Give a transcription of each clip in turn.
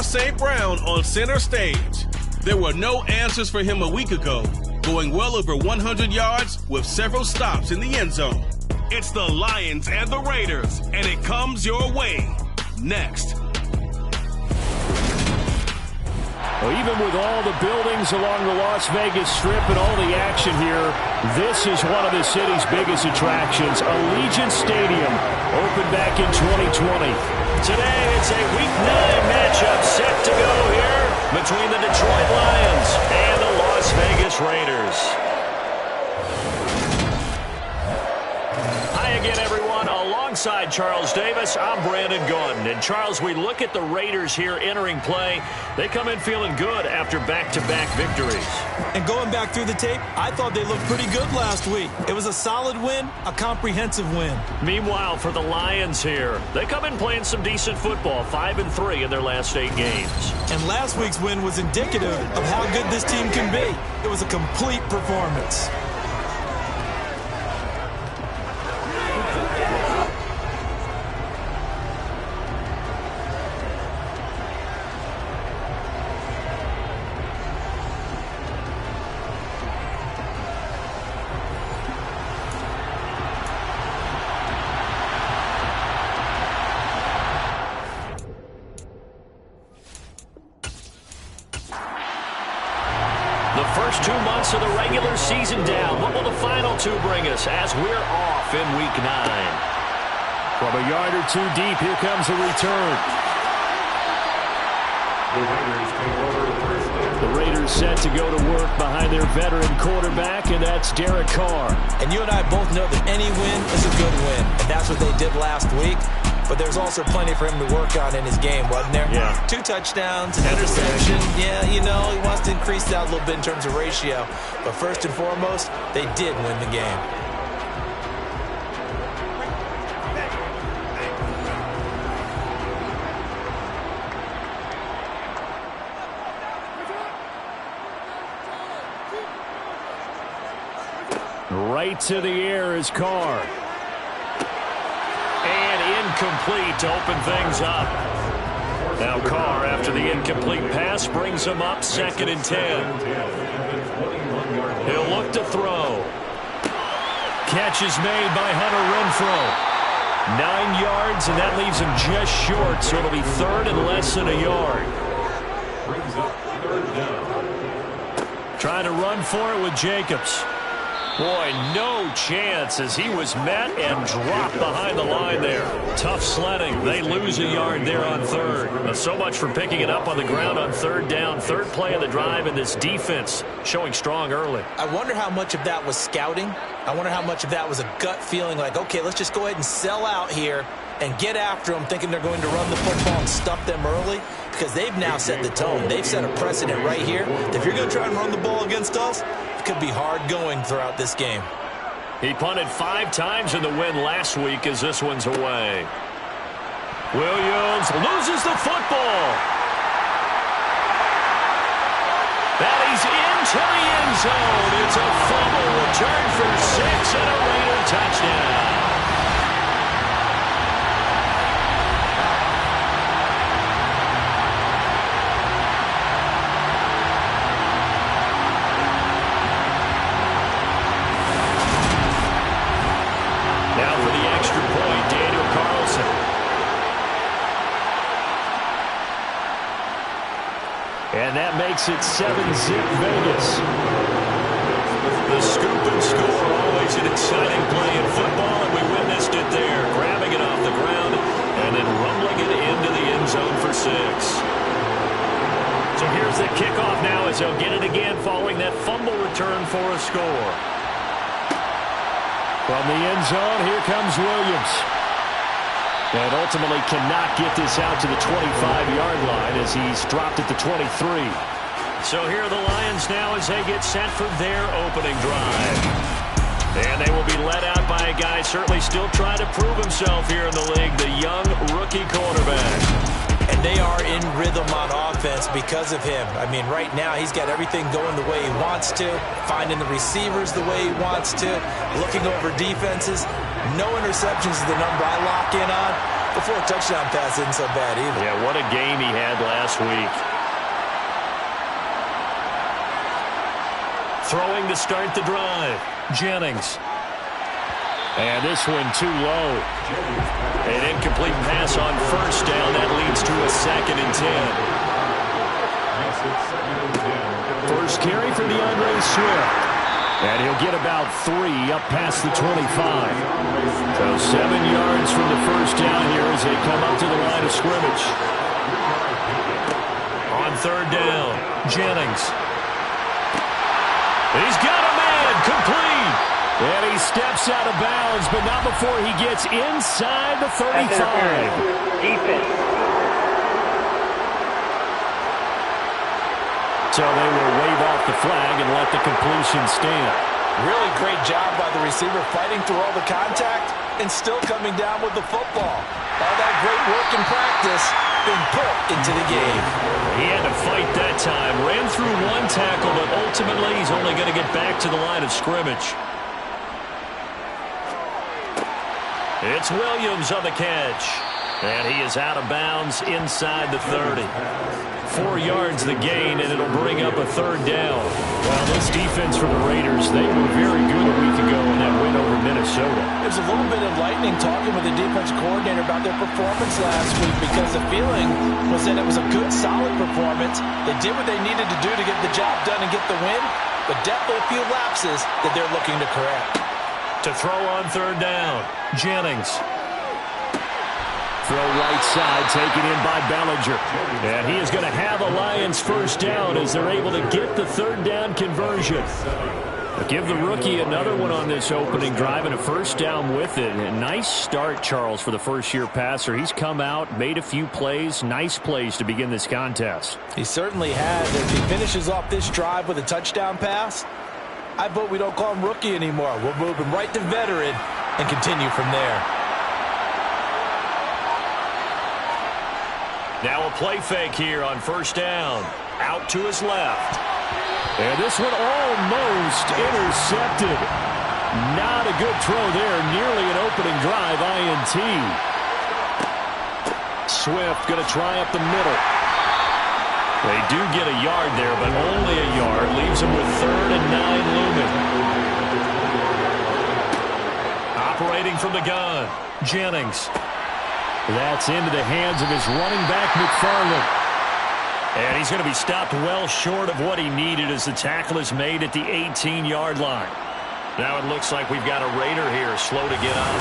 St. Brown on center stage. There were no answers for him a week ago, going well over 100 yards with several stops in the end zone. It's the Lions and the Raiders, and it comes your way next. Well, even with all the buildings along the Las Vegas Strip and all the action here, this is one of the city's biggest attractions. Allegiant Stadium, opened back in 2020. Today, it's a Week 9 matchup set to go here between the Detroit Lions and the Las Vegas Raiders. Hi again, everyone. Alongside Charles Davis, I'm Brandon Gordon. And Charles, we look at the Raiders here entering play. They come in feeling good after back-to-back victories. And going back through the tape, I thought they looked pretty good last week. It was a solid win, a comprehensive win. Meanwhile, for the Lions here, they come in playing some decent football, 5-3 in their last 8 games. And last week's win was indicative of how good this team can be. It was a complete performance. The first 2 months of the regular season down. What will the final 2 bring us as we're off in Week 9? From a yard or 2 deep, here comes the return. The Raiders set to go to work behind their veteran quarterback, and that's Derek Carr. And you and I both know that any win is a good win, and that's what they did last week. But there's also plenty for him to work on in his game, wasn't there? Yeah. 2 touchdowns, an interception. Yeah, you know, he wants to increase that a little bit in terms of ratio. But first and foremost, they did win the game. Right to the air is Carr. And incomplete to open things up. Now Carr, after the incomplete pass, brings him up 2nd and 10. He'll look to throw. Catch is made by Hunter Renfrow. 9 yards, and that leaves him just short, so it'll be 3rd and less than a yard. Trying to run for it with Jacobs. Boy, no chance as he was met and dropped behind the line there. Tough sledding. They lose a yard there on 3rd. But so much for picking it up on the ground on 3rd down. 3rd play of the drive, and this defense showing strong early. I wonder how much of that was scouting. I wonder how much of that was a gut feeling like, okay, let's just go ahead and sell out here and get after them, thinking they're going to run the football and stuff them early, because they've now set the tone. They've set a precedent right here. If you're going to try and run the ball against us, it could be hard going throughout this game. He punted 5 times in the win last week as this one's away. Williams loses the football. That he's into the end zone. It's a fumble return for 6 and a Raider touchdown. And that makes it 7-zip Vegas. The scoop and score, always an exciting play in football, and we witnessed it there, grabbing it off the ground and then rumbling it into the end zone for 6. So here's the kickoff now as they'll get it again following that fumble return for a score. From the end zone, here comes Williams. And ultimately cannot get this out to the 25-yard line as he's dropped at the 23. So here are the Lions now as they get set for their opening drive. And they will be led out by a guy certainly still trying to prove himself here in the league, the young rookie quarterback. And they are in rhythm on offense because of him. I mean, right now he's got everything going the way he wants to, finding the receivers the way he wants to, looking over defenses. No interceptions is the number I lock in on. Before a touchdown pass isn't so bad either. Yeah, what a game he had last week. Throwing to start the drive. Jennings. And this one too low. An incomplete pass on first down. That leads to a 2nd and 10. First carry for DeAndre Swift. And he'll get about 3 up past the 25. So 7 yards from the first down here as they come up to the line of scrimmage. On 3rd down, Jennings. He's got a man, complete. And he steps out of bounds, but not before he gets inside the 35. Defense. So they will wave off the flag and let the completion stand. Really great job by the receiver fighting through all the contact and still coming down with the football. All that great work in practice being put into the game. He had to fight that time. Ran through 1 tackle, but ultimately he's only going to get back to the line of scrimmage. It's Williams on the catch. And he is out of bounds inside the 30. 4 yards the gain, and it'll bring up a 3rd down. Well, this defense for the Raiders, they were very good a week ago in that win over Minnesota. It was a little bit enlightening talking with the defense coordinator about their performance last week because the feeling was that it was a good, solid performance. They did what they needed to do to get the job done and get the win, but definitely a few lapses that they're looking to correct. To throw on 3rd down, Jennings. Throw right side, taken in by Bellinger. And he is going to have a Lions first down as they're able to get the 3rd down conversion. But give the rookie another one on this opening drive and a first down with it. A nice start, Charles, for the first-year passer. He's come out, made a few plays, nice plays to begin this contest. He certainly has. If he finishes off this drive with a touchdown pass, I vote we don't call him rookie anymore. We'll move him right to veteran and continue from there. Now a play fake here on first down. Out to his left. And this one almost intercepted. Not a good throw there. Nearly an opening drive, INT. Swift going to try up the middle. They do get a yard there, but only a yard. Leaves them with 3rd and 9 looming. Operating from the gun, Jennings. That's into the hands of his running back, McFarland. And he's going to be stopped well short of what he needed as the tackle is made at the 18-yard line. Now it looks like we've got a Raider here slow to get up.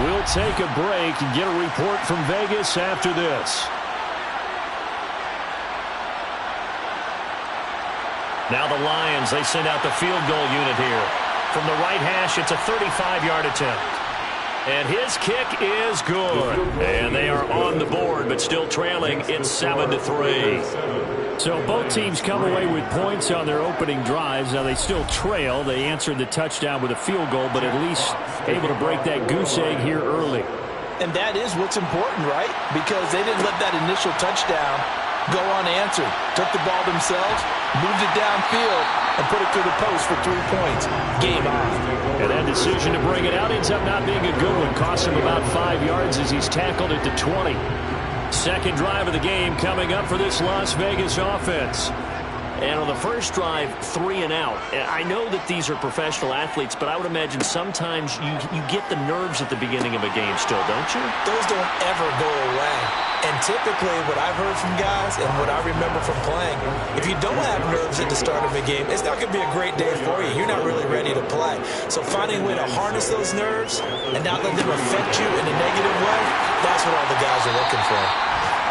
We'll take a break and get a report from Vegas after this. Now the Lions, they send out the field goal unit here. From the right hash, it's a 35-yard attempt. And his kick is good. And they are on the board, but still trailing. It's 7-3. So both teams come away with points on their opening drives. Now they still trail. They answered the touchdown with a field goal, but at least able to break that goose egg here early. And that is what's important, right? Because they didn't let that initial touchdown go unanswered. Took the ball themselves, moved it downfield, and put it through the post for 3 points. Game on. And that decision to bring it out ends up not being a good one. Cost him about 5 yards as he's tackled at the 20. Second drive of the game coming up for this Las Vegas offense. And on the first drive, 3 and out. I know that these are professional athletes, but I would imagine sometimes you get the nerves at the beginning of a game still, don't you? Those don't ever go away. And typically what I've heard from guys and what I remember from playing, if you don't have nerves at the start of a game, it's not going to be a great day for you. You're not really ready to play. So finding a way to harness those nerves and not let them affect you in a negative way, that's what all the guys are looking for.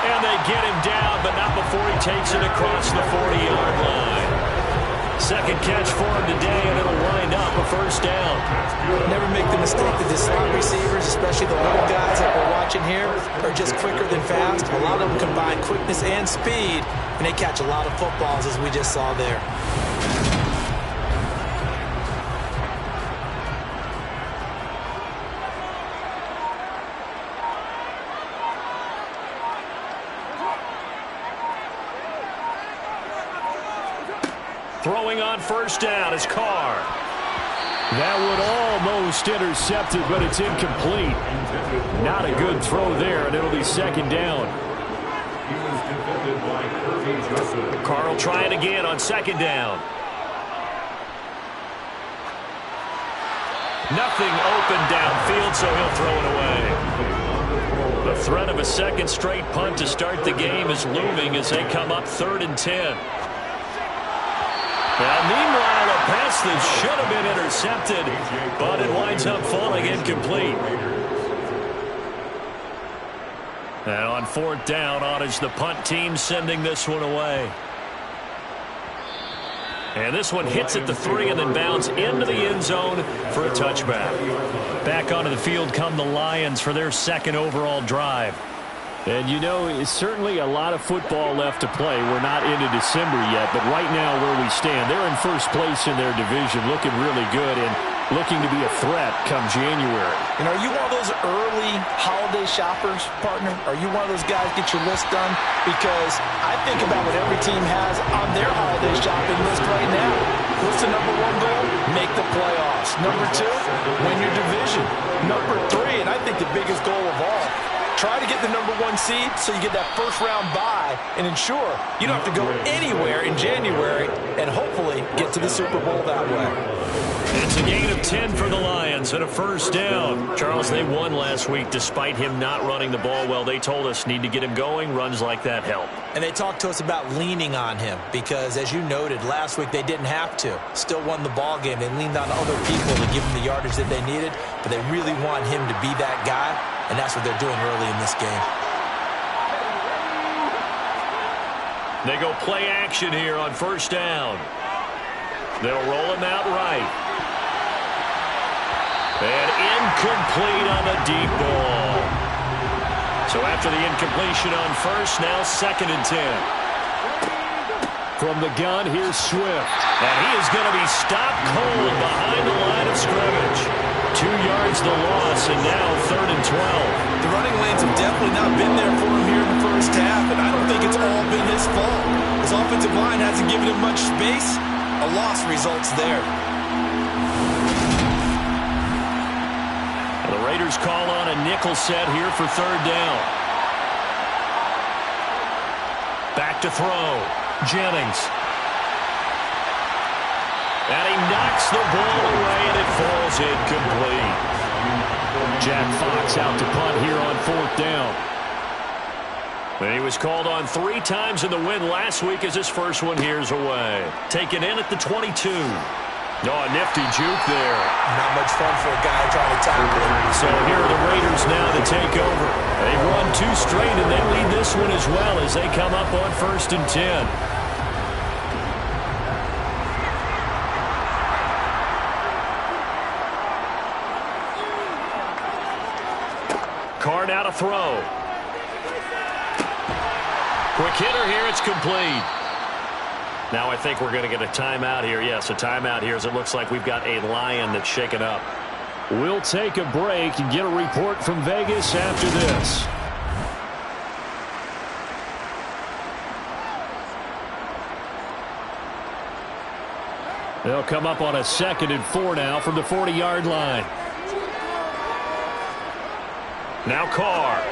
And they get him down, but not before he takes it across the 40-yard line. Second catch for him today, and it'll wind up a first down. Never make the mistake that the slot receivers, especially the little guys that we're watching here, are just quicker than fast. A lot of them combine quickness and speed, and they catch a lot of footballs, as we just saw there. Throwing on first down is Carr. That would almost intercepted, but it's incomplete. Not a good throw there, and it'll be second down. Carl trying again on second down. Nothing open downfield, so he'll throw it away. The threat of a second straight punt to start the game is looming as they come up 3rd and 10. Now, meanwhile, a pass that should have been intercepted, but it winds up falling incomplete. And on 4th down, on is the punt team sending this one away. And this one hits at the 3 and then bounds into the end zone for a touchback. Back onto the field come the Lions for their 2nd overall drive. And you know, it's certainly a lot of football left to play. We're not into December yet, but right now where we stand, they're in first place in their division, looking really good and looking to be a threat come January. And are you one of those early holiday shoppers, partner? Are you one of those guys get your list done? Because I think about what every team has on their holiday shopping list right now. What's the number 1 goal? Make the playoffs. Number 2, win your division. Number 3, and I think the biggest goal of all, try to get the number 1 seed so you get that first-round bye and ensure you don't have to go anywhere in January and hopefully get to the Super Bowl that way. It's a gain of 10 for the Lions and a first down. Charles, they won last week despite him not running the ball well. They told us need to get him going. Runs like that help. And they talked to us about leaning on him because, as you noted, last week they didn't have to. Still won the ball game. They leaned on other people to give them the yardage that they needed, but they really want him to be that guy, and that's what they're doing early in this game. They go play action here on first down. They'll roll him out right. And incomplete on the deep ball. So after the incompletion on first, now 2nd and 10. From the gun, here's Swift. And he is going to be stopped cold behind the line of scrimmage. 2 yards the loss, and now 3rd and 12. The running lanes have definitely not been there for him here in the first half, and I don't think it's all been his fault. His offensive line hasn't given him much space. A loss results there. The Raiders call on a nickel set here for 3rd down. Back to throw. Jennings. And he knocks the ball away, and it falls incomplete. Jack Fox out to punt here on 4th down. And he was called on 3 times in the win last week as his first one here's away. Taken in at the 22. Oh, a nifty juke there. Not much fun for a guy trying to tackle him. So here are the Raiders now to take over. They've run 2 straight, and they lead this one as well as they come up on 1st and 10. Carr now to throw. Quick hitter here, it's complete. Now I think we're going to get a timeout here. Yes, a timeout here as it looks like we've got a Lion that's shaken up. We'll take a break and get a report from Vegas after this. They'll come up on a 2nd and 4 now from the 40-yard line. Now Carr.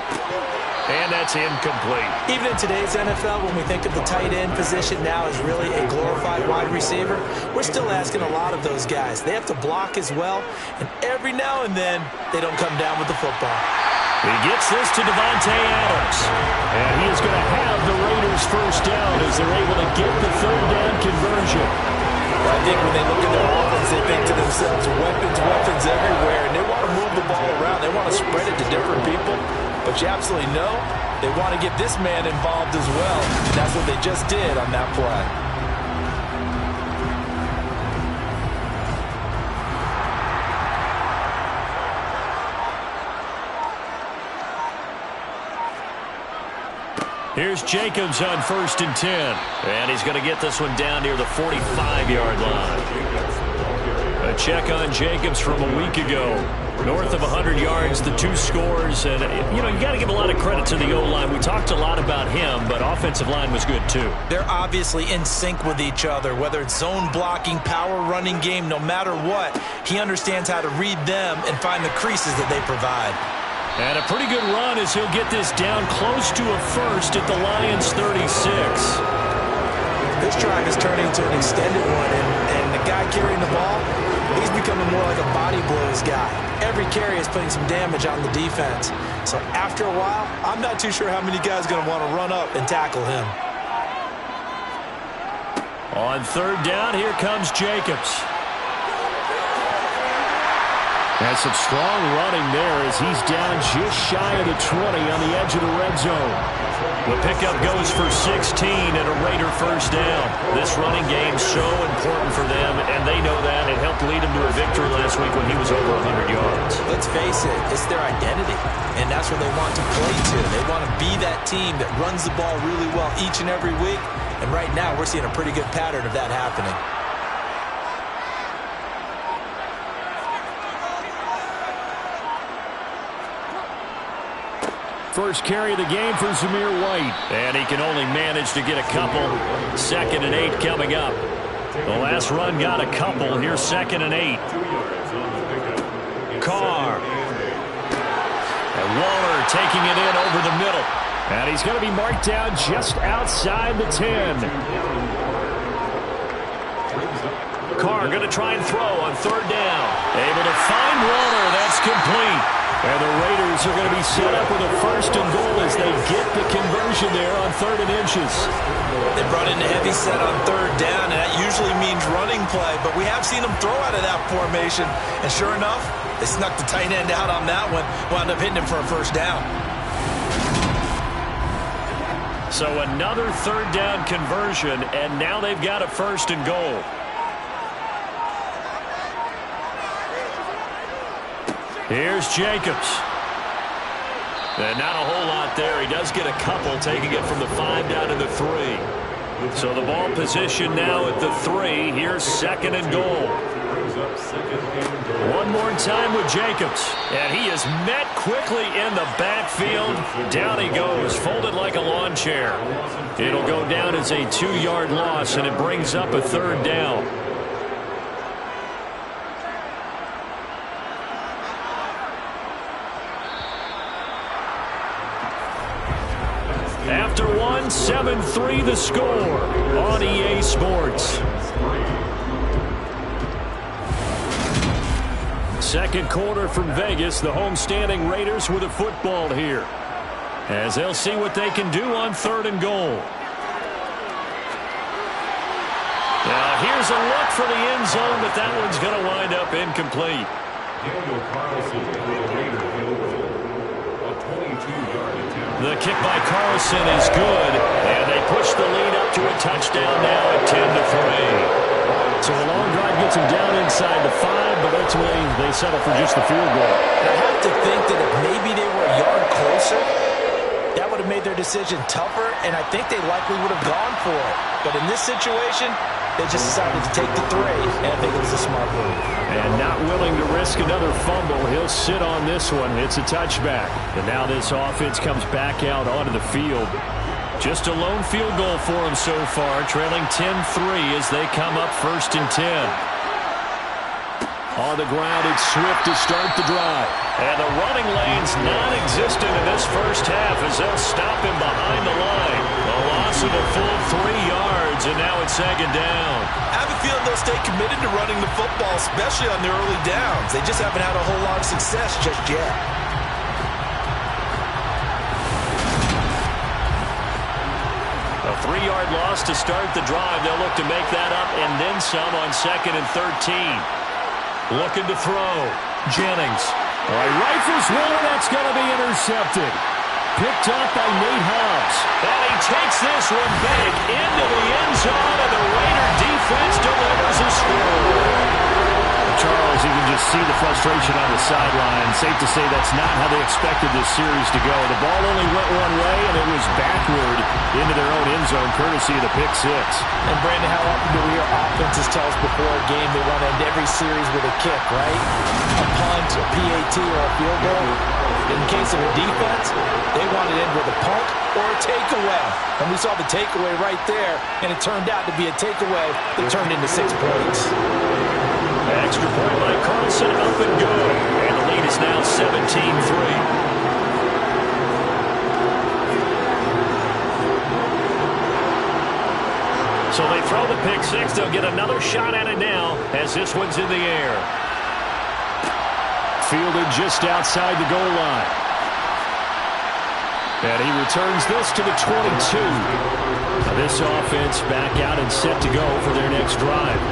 And that's incomplete. Even in today's NFL, when we think of the tight end position now as really a glorified wide receiver, we're still asking a lot of those guys. They have to block as well, and every now and then, they don't come down with the football. He gets this to Devontae Adams. And he is going to have the Raiders first down as they're able to get the 3rd down conversion. I think when they look at their offense, they think to themselves, weapons everywhere, and they want to move the ball around. They want to spread it to different people. But you absolutely know they want to get this man involved as well. And that's what they just did on that play. Here's Jacobs on 1st and 10. And he's going to get this one down near the 45-yard line. A check on Jacobs from a week ago. North of 100 yards, the 2 scores. And, you got to give a lot of credit to the O-line. We talked a lot about him, but offensive line was good too. They're obviously in sync with each other, whether it's zone blocking, power running game, no matter what. He understands how to read them and find the creases that they provide. And a pretty good run as he'll get this down close to a first at the Lions' 36. This drive is turning into an extended one, and the guy carrying the ball, he's becoming more like a body blows guy. Every carry is putting some damage on the defense. So after a while, I'm not too sure how many guys are going to want to run up and tackle him. On 3rd down, here comes Jacobs. Has some strong running there as he's down just shy of the 20 on the edge of the red zone. The pickup goes for 16 and a Raider first down. This running game so important for them, and they know that. It helped lead them to a victory last week when he was over 100 yards. Let's face it, it's their identity, and that's what they want to play to. They want to be that team that runs the ball really well each and every week, and right now we're seeing a pretty good pattern of that happening. First carry of the game for Zamir White. And he can only manage to get a couple. 2nd and 8 coming up. The last run got a couple. Here's 2nd and 8. Carr. And Waller taking it in over the middle. And he's going to be marked down just outside the 10. Carr going to try and throw on 3rd down. Able to find Waller. That's complete. And the Raiders are going to be set up with a 1st and goal as they get the conversion there on 3rd and inches. They brought in a heavy set on 3rd down, and that usually means running play, but we have seen them throw out of that formation. And sure enough, they snuck the tight end out on that one, wound up hitting him for a 1st down. So another 3rd down conversion, and now they've got a 1st and goal. Here's Jacobs. And not a whole lot there. He does get a couple, taking it from the 5 down to the 3. So the ball position now at the 3. Here's 2nd and goal. One more time with Jacobs. And he is met quickly in the backfield. Down he goes, folded like a lawn chair. It'll go down as a 2-yard loss, and it brings up a 3rd down. After 1, 7-3 the score on EA Sports. 2nd quarter from Vegas. The homestanding Raiders with a football here, as they'll see what they can do on 3rd and goal. Now here's a look for the end zone, but that one's going to wind up incomplete. The kick by Carlson is good, and they push the lead up to a touchdown now at 10-3. So a long drive gets them down inside the 5, but ultimately they settle for just the field goal. I have to think that if maybe they were a yard closer, that would have made their decision tougher, and I think they likely would have gone for it. But in this situation, they just decided to take the 3, and I think it was a smart move. And not willing to risk another fumble, he'll sit on this one. It's a touchback. And now this offense comes back out onto the field. Just a lone field goal for him so far, trailing 10-3 as they come up 1st and 10. On the ground, it's Swift to start the drive. And the running lane's non-existent in this first half as they'll stop him behind the line. A loss of a full 3 yards, and now it's 2nd down. I have a feeling they'll stay committed to running the football, especially on the early downs. They just haven't had a whole lot of success just yet. A 3-yard loss to start the drive. They'll look to make that up and then some on 2nd and 13. Looking to throw. Jennings. All right, rifles one, that's going to be intercepted. Picked up by Nate Hobbs. And he takes this one back into the end zone, and the Raider defense delivers a score. Charles, you can just see the frustration on the sideline. Safe to say that's not how they expected this series to go. The ball only went one way, and it was backward into their own end zone courtesy of the pick six. And Brandon, how often do we hear offenses tell us before a game they want to end every series with a kick, right? A punt, a PAT, or a field goal. In the case of a defense, they want to end with a punt or a takeaway. And we saw the takeaway right there, and it turned out to be a takeaway that turned into 6 points. Extra point by Carlson, up and good. And the lead is now 17-3. So they throw the pick six. They'll get another shot at it now as this one's in the air. Fielded just outside the goal line. And he returns this to the 22. Now this offense back out and set to go for their next drive.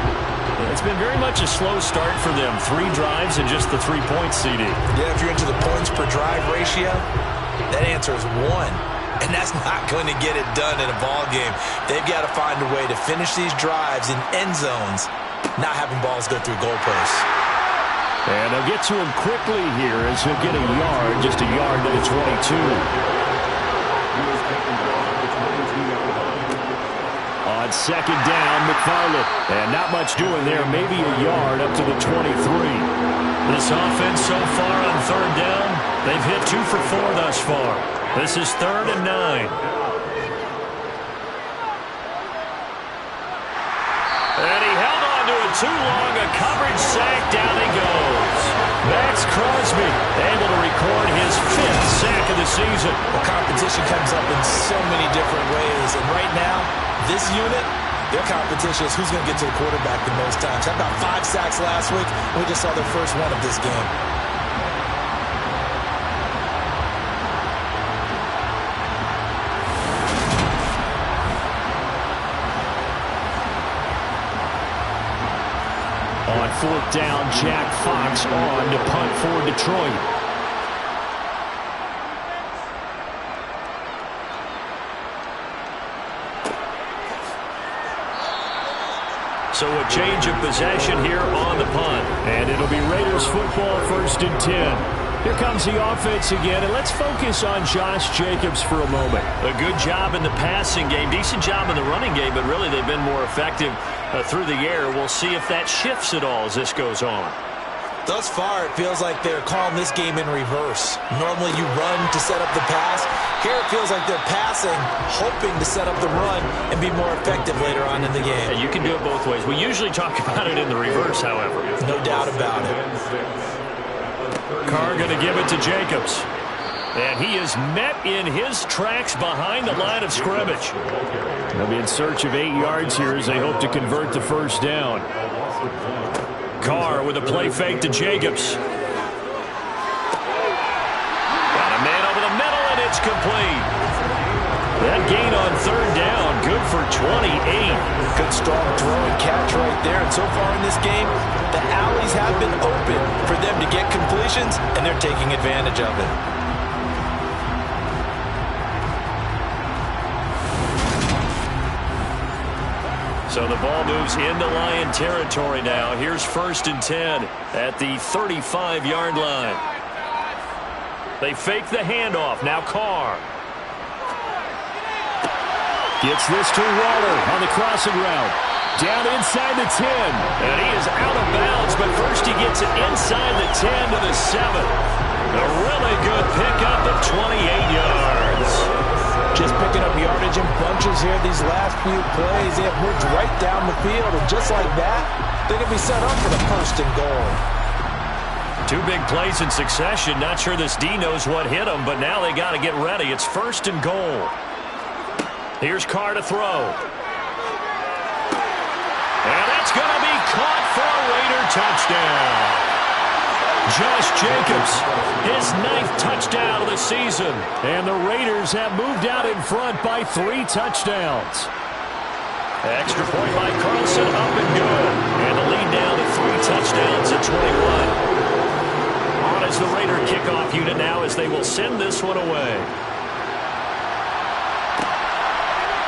It's been very much a slow start for them. 3 drives and just the 3 points, CD. Yeah, if you're into the points per drive ratio, that answer is 1. And that's not going to get it done in a ball game. They've got to find a way to finish these drives in end zones, not having balls go through goalposts. And they'll get to him quickly here as he'll get a yard, just a yard to the 22. On second down, McFarland. And not much doing there, maybe a yard up to the 23. This offense so far on third down, they've hit 2 for 4 thus far. This is 3rd and 9. And he held on to it too long. A coverage sack. Down he goes. Max Crosby able to record his 5th sack of the season. The competition comes up in so many different ways. And right now, this unit, their competition is who's going to get to the quarterback the most times. Had about 5 sacks last week. We just saw their first one of this game. On 4th down, Jack Fox on to punt for Detroit. So a change of possession here on the punt. And it'll be Raiders football, 1st and 10. Here comes the offense again, and let's focus on Josh Jacobs for a moment. A good job in the passing game, decent job in the running game, but really they've been more effective through the air. We'll see if that shifts at all as this goes on. Thus far, it feels like they're calling this game in reverse. Normally you run to set up the pass. Here it feels like they're passing, hoping to set up the run and be more effective later on in the game. And you can do it both ways. We usually talk about it in the reverse, however. No doubt about it. Carr going to give it to Jacobs. And he is met in his tracks behind the line of scrimmage. They'll be in search of 8 yards here as they hope to convert the 1st down. Carr with a play fake to Jacobs. Got a man over the middle, and it's complete. That gain on 3rd down, good for 28. Good strong throw and catch right there. And so far in this game, the alleys have been open for them to get completions, and they're taking advantage of it. So the ball moves into Lion territory now. Here's 1st and 10 at the 35-yard line. They fake the handoff. Now Carr. Gets this to Waller on the crossing route. Down inside the 10. And he is out of bounds, but first he gets it inside the 10 to the 7. A really good pickup of 28 yards. Just picking up yardage in bunches here these last few plays. They have moved right down the field, and just like that, they're going to be set up for the 1st and goal. 2 big plays in succession. Not sure this D knows what hit him, but now they got to get ready. It's 1st and goal. Here's Carr to throw. And that's going to be caught for a Raider touchdown. Josh Jacobs, his 9th touchdown of the season. And the Raiders have moved out in front by 3 touchdowns. Extra point by Carlson, up and good. And the lead down to 3 touchdowns at 21. On as the Raider kickoff unit now as they will send this one away.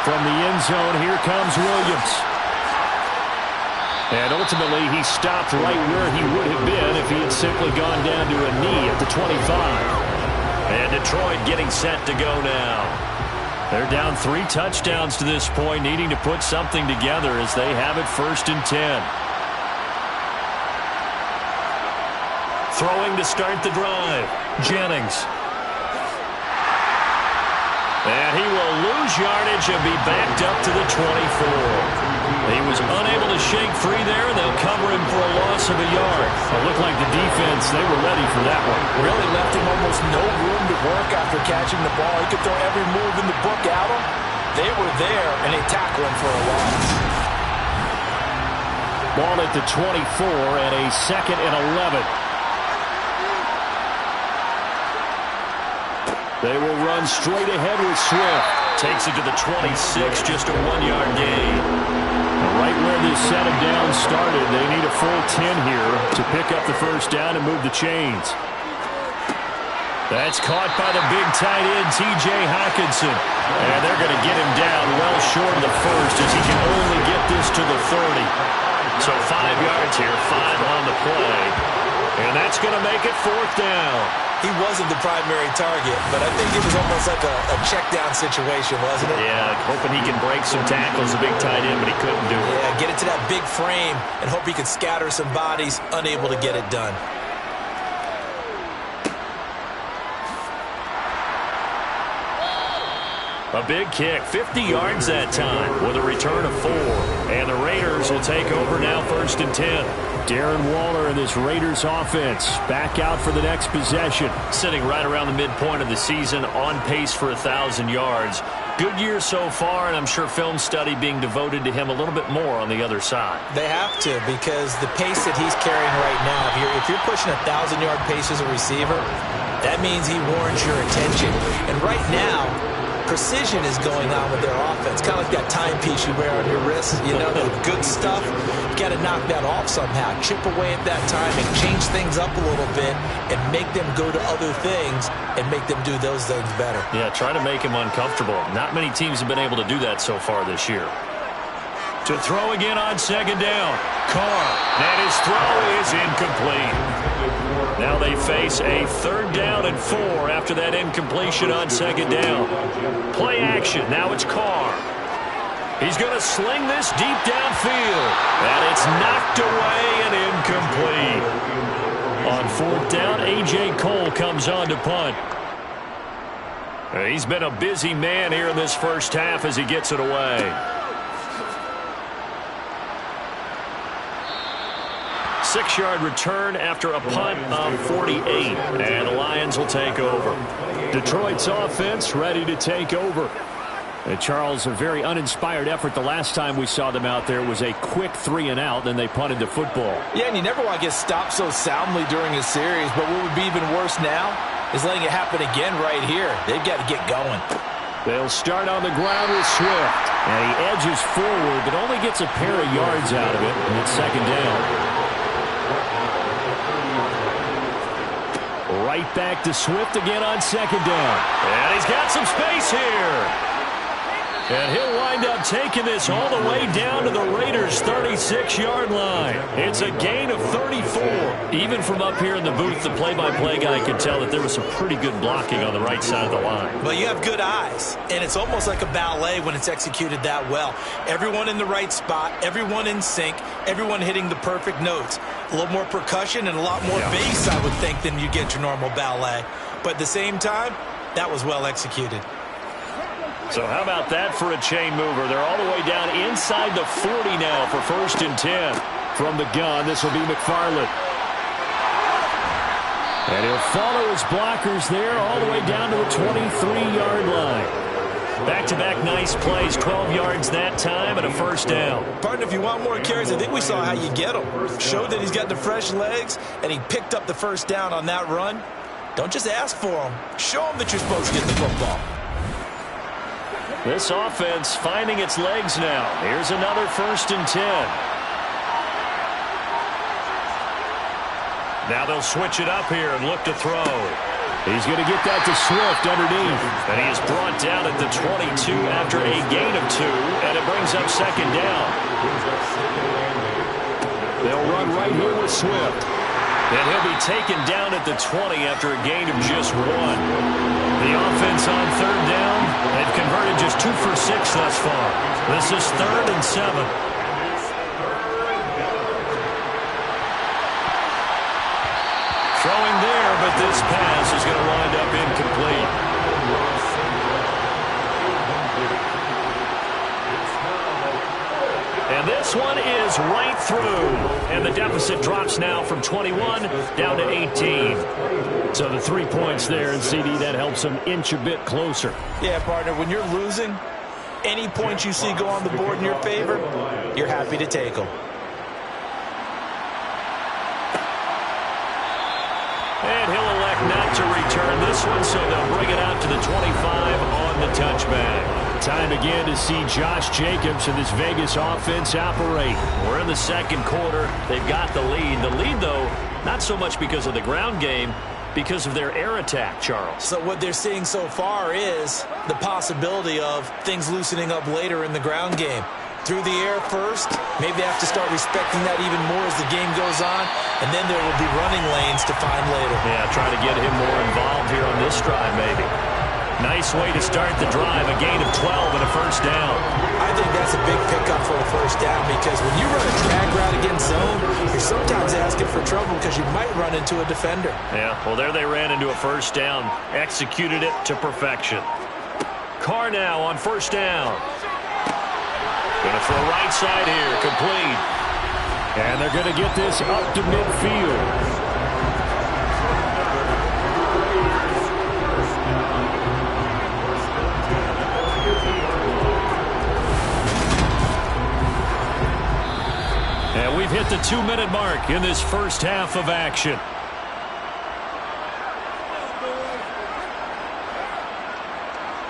From the end zone, here comes Williams. And ultimately, he stopped right where he would have been if he had simply gone down to a knee at the 25. And Detroit getting set to go now. They're down 3 touchdowns to this point, needing to put something together as they have it 1st and 10. Throwing to start the drive, Jennings. And he will lose yardage and be backed up to the 24. He was unable to shake free there, and they'll cover him for a loss of a yard. It looked like the defense, they were ready for that one. Really left him almost no room to work after catching the ball. He could throw every move in the book at him. They were there, and they tackled him for a loss. Ball at the 24 and a 2nd and 11. They will run straight ahead with Swift. Takes it to the 26, just a 1-yard gain. Right where this set of downs started, they need a full 10 here to pick up the 1st down and move the chains. That's caught by the big tight end, T.J. Hockenson. And they're going to get him down well short of the 1st as he can only get this to the 30. So 5 yards here, 5 on the play. And that's going to make it 4th down. He wasn't the primary target, but I think it was almost like a check down situation, wasn't it? Yeah, hoping he can break some tackles, a big tight end, but he couldn't do it. Yeah, get it to that big frame and hope he could scatter some bodies, unable to get it done. A big kick, 50 yards that time with a return of 4. And the Raiders will take over now 1st and 10. Darren Waller and this Raiders offense back out for the next possession. Sitting right around the midpoint of the season, on pace for 1,000 yards. Good year so far, and I'm sure film study being devoted to him a little bit more on the other side. They have to, because the pace that he's carrying right now, if you're pushing 1,000-yard pace as a receiver, that means he warrants your attention. And right now, precision is going on with their offense. Kind of like that timepiece you wear on your wrist. You know, the good stuff. You got to knock that off somehow. Chip away at that timing. Change things up a little bit and make them go to other things and make them do those things better. Yeah, try to make him uncomfortable. Not many teams have been able to do that so far this year. To throw again on 2nd down. Carr. And his throw is incomplete. Now they face a 3rd down and 4 after that incompletion on 2nd down. Play action. Now it's Carr. He's going to sling this deep downfield. And it's knocked away and incomplete. On 4th down, A.J. Cole comes on to punt. He's been a busy man here in this 1st half as he gets it away. 6-yard return after a punt of 48. And the Lions will take over. Detroit's offense ready to take over. And Charles, a very uninspired effort the last time we saw them out there was a quick 3-and-out, then they punted the football. Yeah, and you never want to get stopped so soundly during a series, but what would be even worse now is letting it happen again right here. They've got to get going. They'll start on the ground with Swift. And he edges forward, but only gets a pair of yards out of it, and it's 2nd down. Right back to Swift again on 2nd down. And he's got some space here. And he'll wind up taking this all the way down to the Raiders' 36-yard line. It's a gain of 34. Even from up here in the booth, the play-by-play guy could tell that there was some pretty good blocking on the right side of the line. Well, you have good eyes, and it's almost like a ballet when it's executed that well. Everyone in the right spot, everyone in sync, everyone hitting the perfect notes. A little more percussion and a lot more bass, I would think, than you get your normal ballet. But at the same time, that was well executed. So how about that for a chain mover? They're all the way down inside the 40 now for 1st and 10. From the gun, this will be McFarland. And he'll follow his blockers there all the way down to the 23-yard line. Back-to-back nice plays, 12 yards that time and a 1st down. Partner, if you want more carries, I think we saw how you get him. Showed that he's got the fresh legs, and he picked up the 1st down on that run. Don't just ask for him. Show him that you're supposed to get the football. This offense finding its legs now. Here's another 1st and 10. Now they'll switch it up here and look to throw. He's going to get that to Swift underneath. And he is brought down at the 22 after a gain of 2, and it brings up 2nd down. They'll run right here with Swift. And he'll be taken down at the 20 after a gain of just 1. The offense on third down, they've converted just 2 for 6 thus far. This is 3rd and 7. Throwing there, but this pass is going to wind up incomplete. And this one is right through. And the deficit drops now from 21 down to 18. So the 3 points there, and CD, that helps them inch a bit closer. Yeah, partner, when you're losing, any points you see go on the board in your favor, you're happy to take them. And he'll elect not to return this one, so they'll bring it out to the 25 on the touchback. Time again to see Josh Jacobs and this Vegas offense operate. We're in the second quarter. They've got the lead. The lead, though, not so much because of the ground game, because of their air attack, Charles. So what they're seeing so far is the possibility of things loosening up later in the ground game. Through the air first, maybe they have to start respecting that even more as the game goes on, and then there will be running lanes to find later. Yeah, trying to get him more involved here on this drive, maybe. Nice way to start the drive, a gain of 12 and a first down. I think that's a big pickup for a first down because when you run a drag route against zone, you're sometimes asking for trouble because you might run into a defender. Yeah, well, there they ran into a first down, executed it to perfection. Carr now on first down. Going to throw right side here, complete. And they're going to get this up to midfield. And we've hit the 2-minute mark in this first half of action.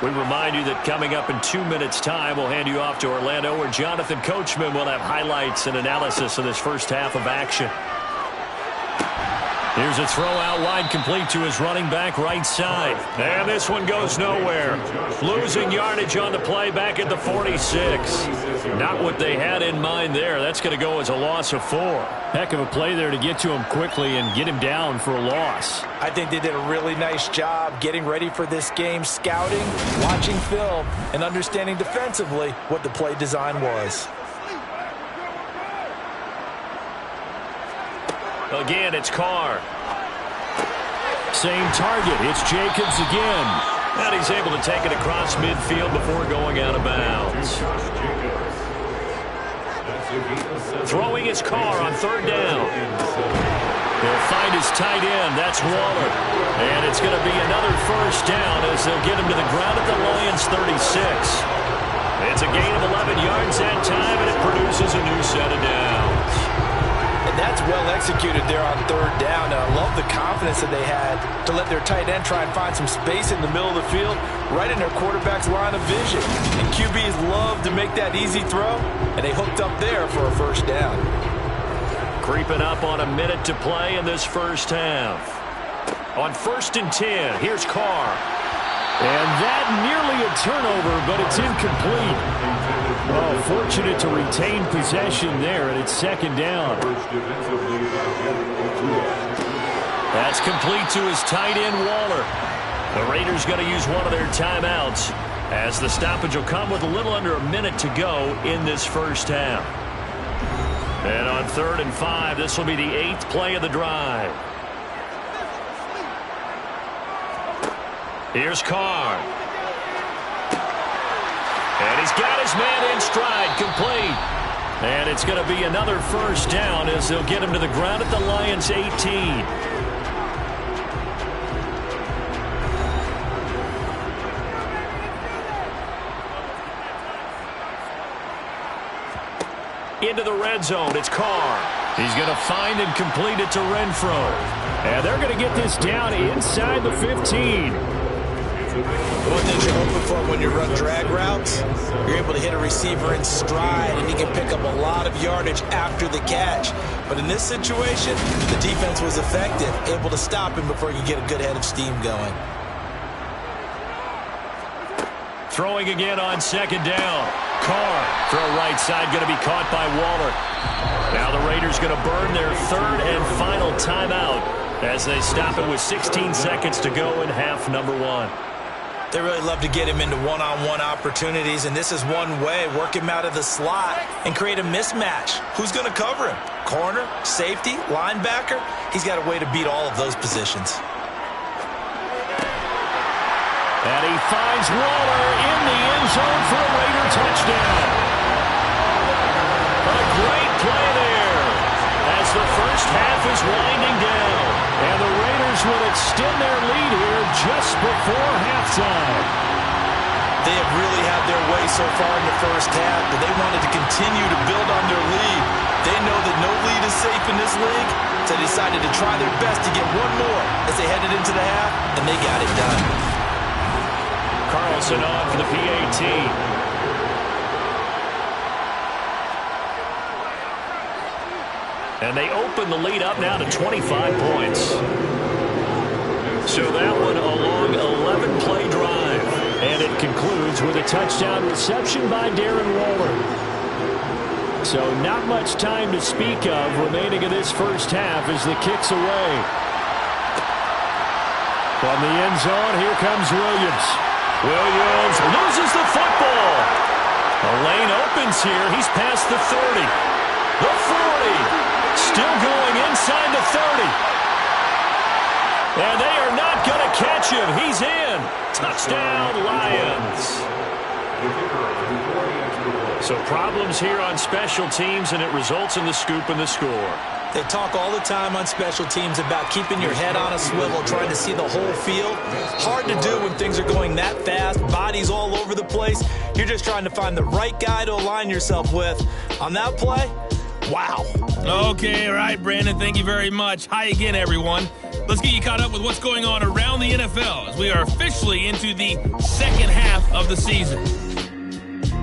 We remind you that coming up in 2 minutes' time, we'll hand you off to Orlando, where Jonathan Coachman will have highlights and analysis of this first half of action. Here's a throw out wide, complete to his running back right side. And this one goes nowhere. Losing yardage on the play back at the 46. Not what they had in mind there. That's going to go as a loss of 4. Heck of a play there to get to him quickly and get him down for a loss. I think they did a really nice job getting ready for this game, scouting, watching film, and understanding defensively what the play design was. Again, it's Carr. Same target. It's Jacobs again. And he's able to take it across midfield before going out of bounds. Throwing his Carr on third down. He'll find his tight end. That's Waller. And it's going to be another first down as they'll get him to the ground at the Lions 36. It's a gain of 11 yards that time, and it produces a new set of downs. And that's well executed there on third down. And I love the confidence that they had to let their tight end try and find some space in the middle of the field, right in their quarterback's line of vision. And QBs love to make that easy throw, and they hooked up there for a first down. Creeping up on a minute to play in this first half. On 1st and 10, here's Carr. And that nearly a turnover, but it's incomplete. Oh, fortunate to retain possession there, and it's second down. That's complete to his tight end, Waller. The Raiders going to use one of their timeouts as the stoppage will come with a little under a minute to go in this first half. And on 3rd and 5, this will be the 8th play of the drive. Here's Carr. And he's got his man in stride, complete. And it's going to be another first down as they'll get him to the ground at the Lions 18. Into the red zone, it's Carr. He's going to find and complete it to Renfro. And they're going to get this down inside the 15. One thing you're hoping for when you run drag routes, you're able to hit a receiver in stride, and he can pick up a lot of yardage after the catch. But in this situation, the defense was effective, able to stop him before he could get a good head of steam going. Throwing again on second down. Carr. Throw right side going to be caught by Waller. Now the Raiders going to burn their third and final timeout as they stop it with 16 seconds to go in half number 1. They really love to get him into one-on-one opportunities, and this is one way. Work him out of the slot and create a mismatch. Who's going to cover him? Corner, safety, linebacker? He's got a way to beat all of those positions. And he finds Waller in the end zone for a Raider touchdown. A great play there as the first half is winding down. And the Raiders will extend their lead here just before halftime. They have really had their way so far in the first half, but they wanted to continue to build on their lead. They know that no lead is safe in this league, so they decided to try their best to get one more as they headed into the half, and they got it done. Carlson on for the PAT. And they open the lead up now to 25 points. So that one a long 11-play drive. And it concludes with a touchdown reception by Darren Waller. So not much time to speak of remaining in this first half as the kick's away. From the end zone, here comes Williams. Williams loses the football. The lane opens here. He's past the 30. The 40. Still going inside the 30. And they are not going to catch him. He's in. Touchdown, Lions. So problems here on special teams, and it results in the scoop and the score. They talk all the time on special teams about keeping your head on a swivel, trying to see the whole field. Hard to do when things are going that fast, bodies all over the place. You're just trying to find the right guy to align yourself with. On that play, wow. Okay, all right, Brandon, thank you very much. Hi again, everyone. Let's get you caught up with what's going on around the NFL as we are officially into the second half of the season.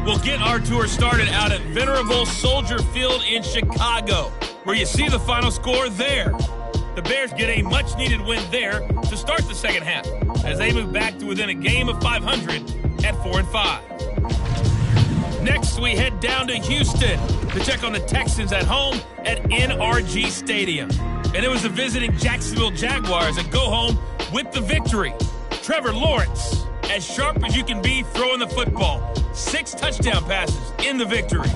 We'll get our tour started out at Venerable Soldier Field in Chicago, where you see the final score there. The Bears get a much-needed win there to start the second half as they move back to within a game of 500 at 4-5. Next, we head down to Houston to check on the Texans at home at NRG Stadium. And it was the visiting Jacksonville Jaguars that go home with the victory. Trevor Lawrence, as sharp as you can be throwing the football. 6 touchdown passes in the victory.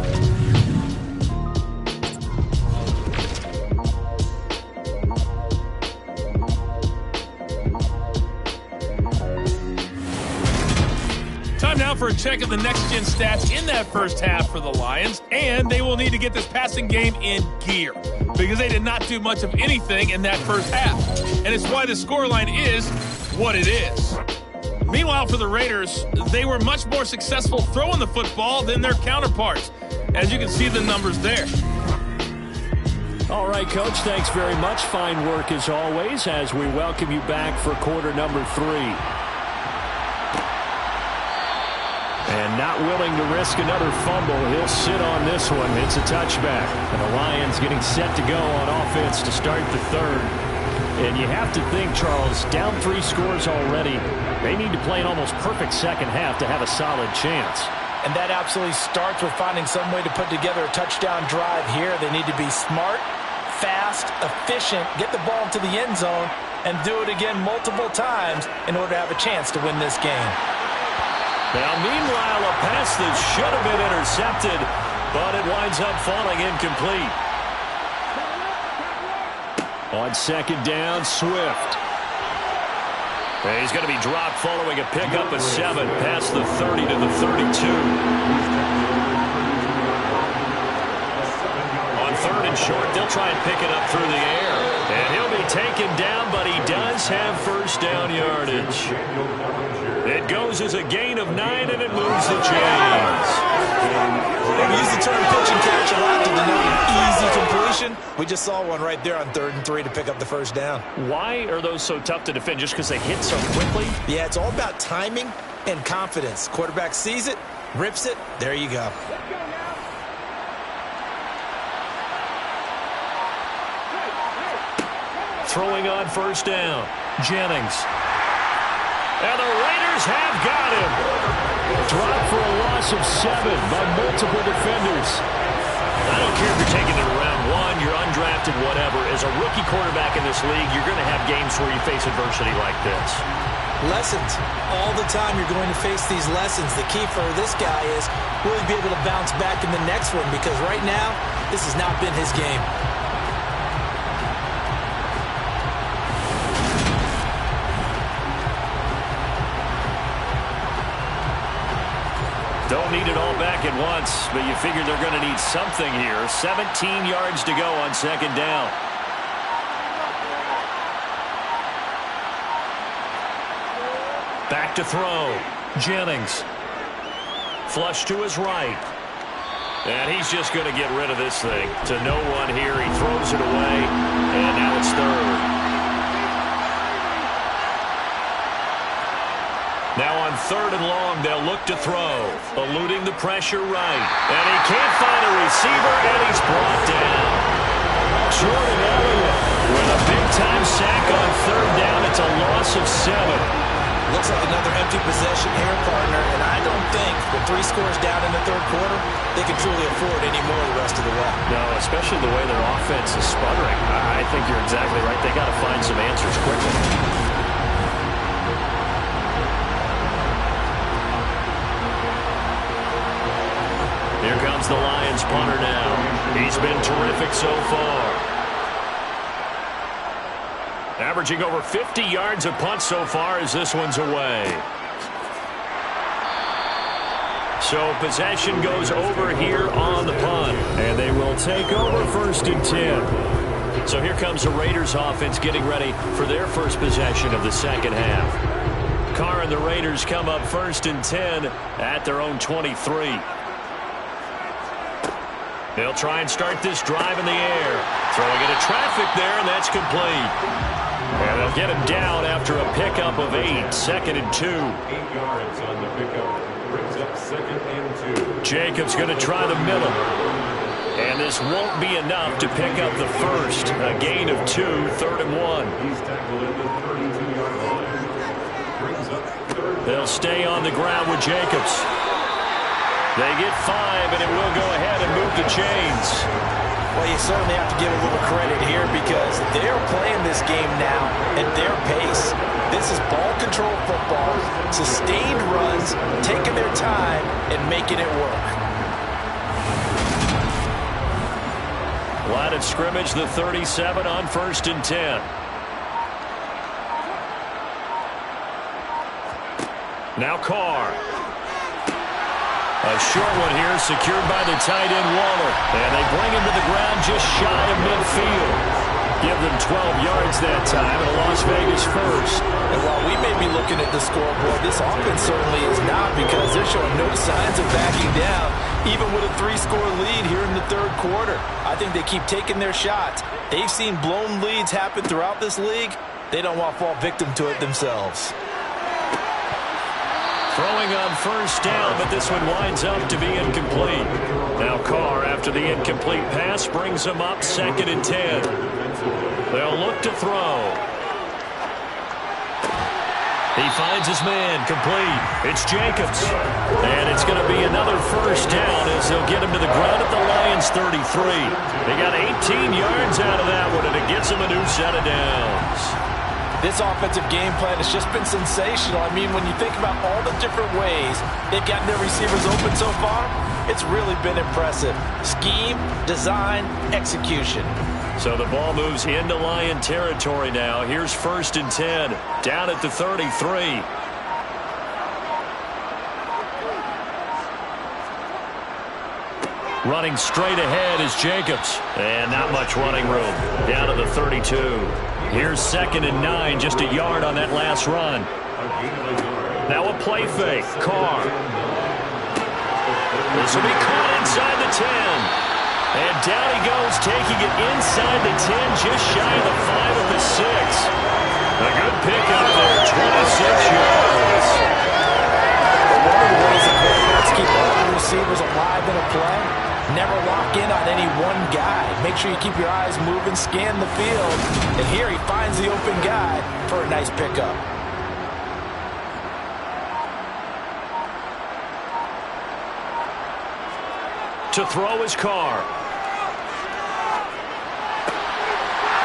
Time now for a check of the next-gen stats in that first half for the Lions, and they will need to get this passing game in gear because they did not do much of anything in that first half, and it's why the scoreline is what it is. Meanwhile, for the Raiders, they were much more successful throwing the football than their counterparts, as you can see the numbers there. All right, Coach, thanks very much. Fine work as always as we welcome you back for quarter number 3. And not willing to risk another fumble, he'll sit on this one. It's a touchback. And the Lions getting set to go on offense to start the third. And you have to think, Charles, down 3 scores already. They need to play an almost perfect second half to have a solid chance. And that absolutely starts with finding some way to put together a touchdown drive here. They need to be smart, fast, efficient, get the ball to the end zone, and do it again multiple times in order to have a chance to win this game. Now, meanwhile, a pass that should have been intercepted, but it winds up falling incomplete. On second down, Swift. And he's going to be dropped following a pickup of 7 past the 30 to the 32. On third and short, they'll try and pick it up through the air. And he'll be taken down, but he does have first down yardage. It goes as a gain of 9, and it moves the chains. We use the term pitch and catch a lot to denote an easy completion. We just saw one right there on 3rd and 3 to pick up the first down. Why are those so tough to defend? Just because they hit so quickly? Yeah, it's all about timing and confidence. Quarterback sees it, rips it, there you go. Throwing on first down, Jennings. And the Raiders have got him. Drop for a loss of 7, but multiple defenders. I don't care if you're taking it around one, you're undrafted, whatever. As a rookie quarterback in this league, you're going to have games where you face adversity like this. Lessons. All the time you're going to face these lessons. The key for this guy is will he be able to bounce back in the next one? Because right now, this has not been his game. Don't need it all back at once, but you figure they're going to need something here. 17 yards to go on second down. Back to throw. Jennings. Flush to his right. And he's just going to get rid of this thing. To no one here. He throws it away. And now it's third. Now on third and long, they'll look to throw. Eluding the pressure right. And he can't find a receiver, and he's brought down. Jordan Elliott with a big-time sack on third down. It's a loss of 7. Looks like another empty possession here, partner. And I don't think with 3 scores down in the third quarter, they can truly afford any more the rest of the way. No, especially the way their offense is sputtering. I think you're exactly right. They got to find some answers quickly. Here comes the Lions punter now. He's been terrific so far. Averaging over 50 yards a punt so far as this one's away. So possession goes over here on the punt. And they will take over first and 10. So here comes the Raiders offense getting ready for their first possession of the second half. Carr and the Raiders come up first and 10 at their own 23. They'll try and start this drive in the air. Throwing into traffic there, and that's complete. And they'll get him down after a pickup of 8. Second and 2. 8 yards on the pickup. Brings up second and 2. Jacobs going to try the middle. And this won't be enough to pick up the first. A gain of 2, third and 1. He's tackled at the 32-yard line. Brings up third. They'll stay on the ground with Jacobs. They get 5, and it will go ahead and move the chains. Well, you certainly have to give a little credit here because they're playing this game now at their pace. This is ball control football, sustained runs, taking their time, and making it work. Line of scrimmage, the 37 on first and 10. Now Carr. A short one here, secured by the tight end Waller. And they bring him to the ground just shy of midfield. Give them 12 yards that time, and a Las Vegas first. And while we may be looking at the scoreboard, this offense certainly is not because they're showing no signs of backing down, even with a 3-score lead here in the third quarter. I think they keep taking their shots. They've seen blown leads happen throughout this league. They don't want to fall victim to it themselves. Throwing on first down, but this one winds up to be incomplete. Now Carr, after the incomplete pass, brings him up second and 10. They'll look to throw. He finds his man, complete. It's Jacobs. And it's going to be another first down as they'll get him to the ground at the Lions 33. They got 18 yards out of that one, and it gets them a new set of downs. This offensive game plan has just been sensational. I mean, when you think about all the different ways they've gotten their receivers open so far, it's really been impressive. Scheme, design, execution. So the ball moves into Lion territory now. Here's first and 10, down at the 33. Running straight ahead is Jacobs. And not much running room. Down to the 32. Here's second and 9, just a yard on that last run. Now a play fake. Carr. This will be caught inside the 10. And down he goes, taking it inside the 10, just shy of the 5 at the 6. A good pickup there, 26 yards. One of the ways that quarterbacks keep all the receivers alive in a play, never lock in on any one guy. Make sure you keep your eyes moving, scan the field. And here he finds the open guy for a nice pickup. To throw his car.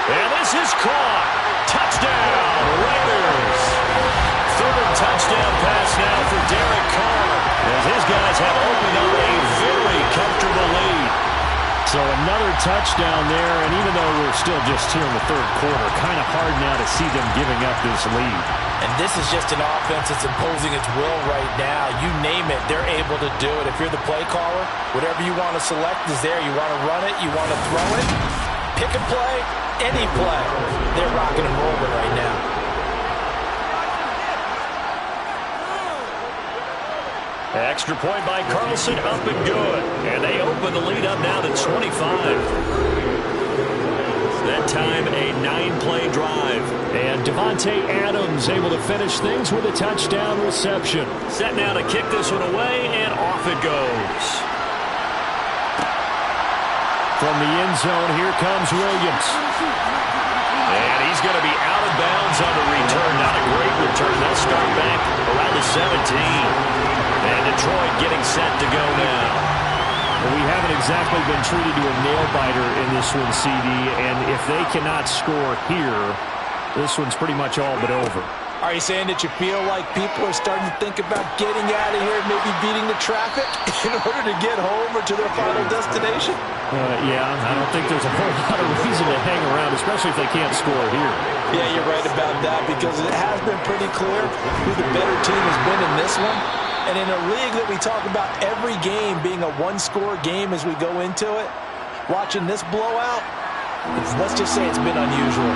And this is caught. Touchdown, Raiders. Third touchdown pass now for Derek Carr, as his guys have opened up a very comfortable lead. So another touchdown there, and even though we're still just here in the third quarter, kind of hard now to see them giving up this lead. And this is just an offense that's imposing its will right now. You name it, they're able to do it. If you're the play caller, whatever you want to select is there. You want to run it, you want to throw it, pick and play, any play. They're rocking and rolling right now. Extra point by Carlson, up and good. And they open the lead up now to 25. That time, a 9-play drive. And Devontae Adams able to finish things with a touchdown reception. Set now to kick this one away, and off it goes. From the end zone, here comes Williams. And he's going to be out of bounds on the return. Not a great return. They'll start back around the 17. And Detroit getting set to go now. Well, we haven't exactly been treated to a nail-biter in this one, CD. And if they cannot score here, this one's pretty much all but over. Are you saying that you feel like people are starting to think about getting out of here, maybe beating the traffic in order to get home or to their final destination? Yeah, I don't think there's a whole lot of reason to hang around, especially if they can't score here. Yeah, you're right about that, because it has been pretty clear who the better team has been in this one. And in a league that we talk about every game being a one-score game as we go into it, watching this blowout, let's just say it's been unusual.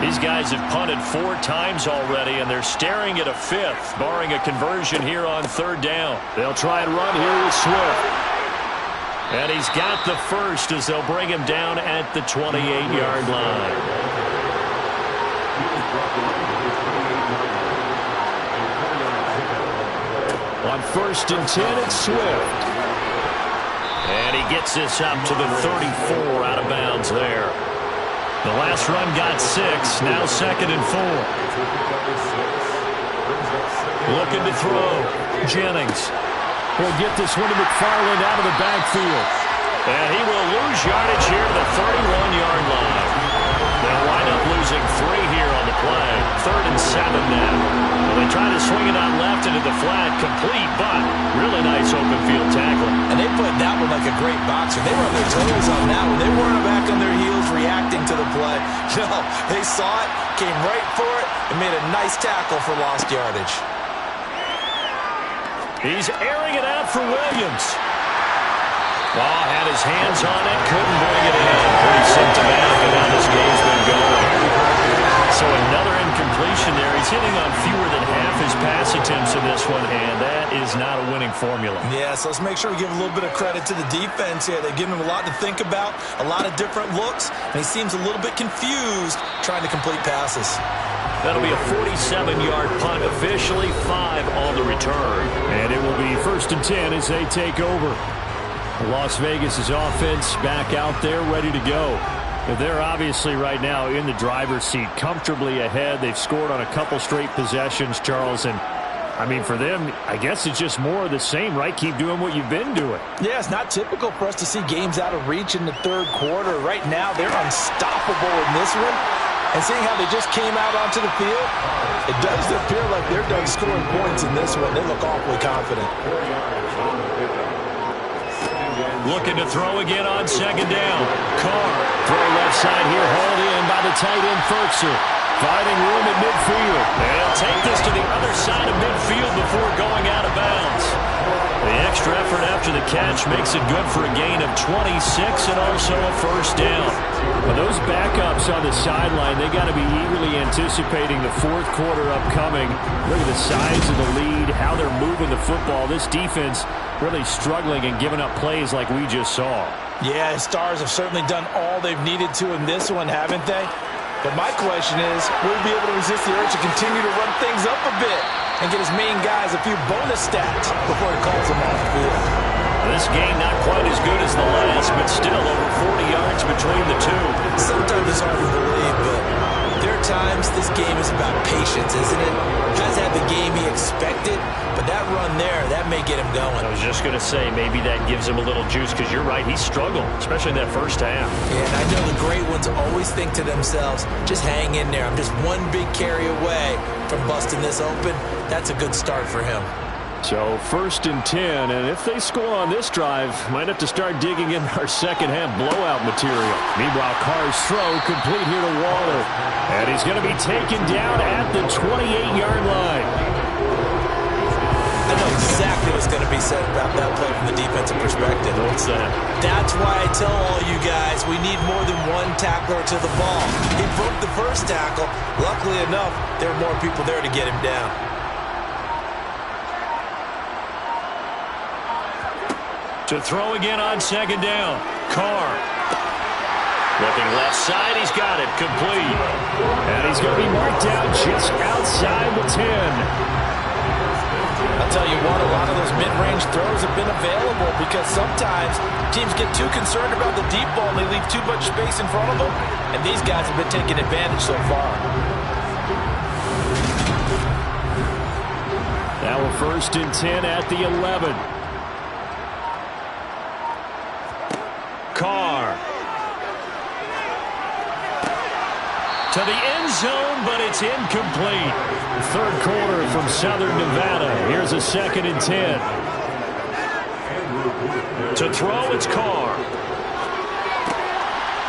These guys have punted 4 times already, and they're staring at a 5th, barring a conversion here on 3rd down. They'll try and run here with Swift. And he's got the first as they'll bring him down at the 28-yard line. On 1st and 10, it's Swift. And he gets this up to the 34, out of bounds there. The last run got 6, now 2nd and 4. Looking to throw. Jennings will get this one to McFarland out of the backfield. And he will lose yardage here to the 31-yard line. They'll wind up losing 3 here on the play. 3rd and 7 now. Well, they try to swing it on left into the flat, complete, but really nice open field tackle. And they played that one like a great boxer. They were on their toes on that one. They weren't back on their heels reacting to the play. No, they saw it, came right for it, and made a nice tackle for lost yardage. He's airing it out for Williams. Oh, had his hands on it, couldn't bring it in. Pretty symptomatic of how this game's been going. So another incompletion there. He's hitting on fewer than half his pass attempts in this one, and that is not a winning formula. Yeah, so let's make sure we give a little bit of credit to the defense here. They've given him a lot to think about, a lot of different looks, and he seems a little bit confused trying to complete passes. That'll be a 47-yard punt, officially 5 on the return. And it will be 1st and 10 as they take over. Las Vegas' offense back out there ready to go. They're obviously right now in the driver's seat, comfortably ahead. They've scored on a couple straight possessions, Charles, and I mean, for them, I guess it's just more of the same, right? Keep doing what you've been doing. Yeah, it's not typical for us to see games out of reach in the 3rd quarter. Right now, they're unstoppable in this one. And seeing how they just came out onto the field, it does appear like they're done scoring points in this one. They look awfully confident. Looking to throw again on 2nd down. Carr, throw left side here, hauled in by the tight end Ferkser. Finding room at midfield. They'll take this to the other side of midfield before going out of bounds. The extra effort after the catch makes it good for a gain of 26 and also a 1st down. Well, those backups on the sideline, they got to be eagerly anticipating the 4th quarter upcoming. Look at the size of the lead, how they're moving the football. This defense really struggling and giving up plays like we just saw. Yeah, Stars have certainly done all they've needed to in this one, haven't they? But my question is, will he be able to resist the urge to continue to run things up a bit and get his main guys a few bonus stats before he calls them off the field? This game not quite as good as the last, but still over 40 yards between the two. Sometimes it's hard to believe, but there are sometimes this game is about patience, isn't it? Has had the game he expected, but that run there, that may get him going. I was just going to say, maybe that gives him a little juice, because you're right, he struggled, especially in that first half. Yeah, and I know the great ones always think to themselves, just hang in there. I'm just one big carry away from busting this open. That's a good start for him. So 1st and 10, and if they score on this drive, might have to start digging in our second half blowout material. Meanwhile, Carr's throw complete here to Waller. And he's going to be taken down at the 28-yard line. I know exactly what's going to be said about that play from the defensive perspective. What's that? That's why I tell all you guys we need more than one tackler to the ball. He broke the first tackle. Luckily enough, there were more people there to get him down. To throw again on 2nd down. Carr. Looking left side, he's got it. Complete. And he's going to be marked down just outside the 10. I'll tell you what, a lot of those mid-range throws have been available because sometimes teams get too concerned about the deep ball and they leave too much space in front of them, and these guys have been taking advantage so far. Now a 1st and 10 at the 11. Carr. To the end zone, but it's incomplete. 3rd quarter from Southern Nevada. Here's a 2nd and 10. To throw, it's Carr.